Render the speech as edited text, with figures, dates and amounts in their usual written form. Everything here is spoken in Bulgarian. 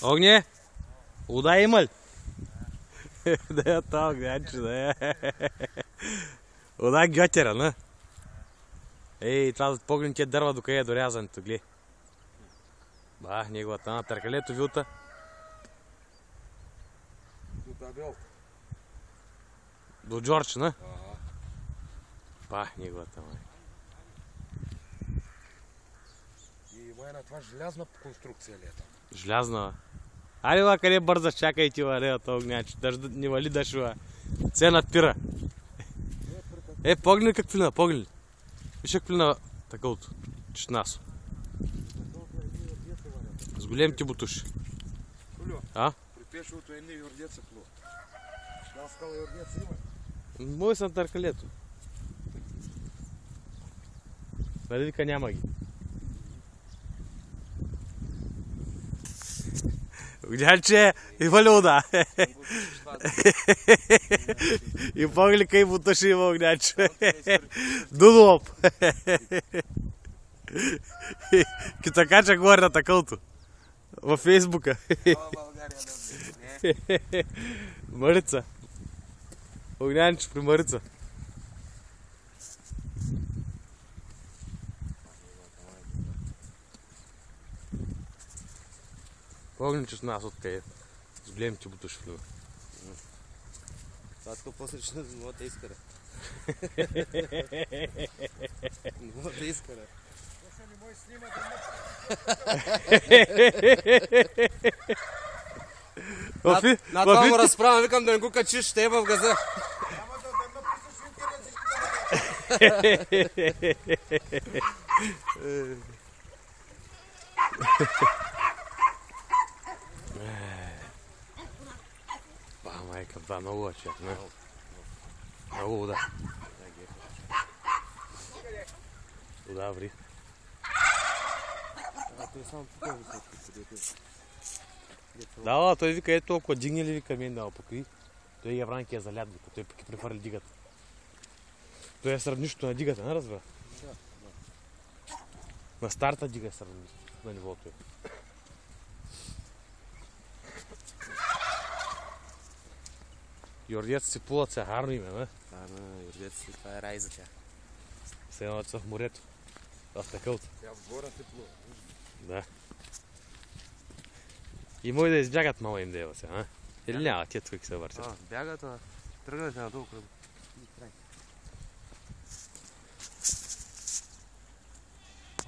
Огне? Уда има ли? Да е това огнянче, да е. Уда гьотера, на? Ей, трябва да погледнем тия дърва докъде е дорязането, гледай. Бах, неговата на търкалето вилта. До Джордж, на? Бах, неговата май. И война, това желязна конструкция ли е там? Желязна. Али ла, къде бързаш, чакай ти, ва, това огняче. Не вали дъшва. Се надпира. Погледни как плина, погледни. Виж как плина такълто. Чешнасо. С големите бутуши. А? При пешевото е не юрдеца пло. Аз скала юрдеца има? Мой съм търкалето. Нали вика няма ги. Огняче, има ли вода? И погледи кай бутуши има огняче. Дудоп. Китакача говори на такълто. Във Фейсбука. Марица. Огнянче при Марица. Погледни чешнас откъде. С големите бутуши влива. Това така после ще много те изкара. Много те изкара. После не мой снима да На това му разправям, викам да не го качиш, ще е в газа. Няма да написаш интернет. Ба, майка, да, много лъче. Много вода. Вода ври. Да, той вика, ето толкова дигне ли вика мен да покри. Той Явранки е залят, вика, той пък префърли дигата. Той е сравнището на дигата, не разбра? На старта дига е сравнището на нивото. Йордец си плуват се харно име, не? Йордец си, това е рай за тях. Се едно в морето. В такълта. Сега в гора се плува. Да. И може да избягат мало им дева сега, а? Или няма, тия тук се въртят. Бягат, тръгнаха надолу.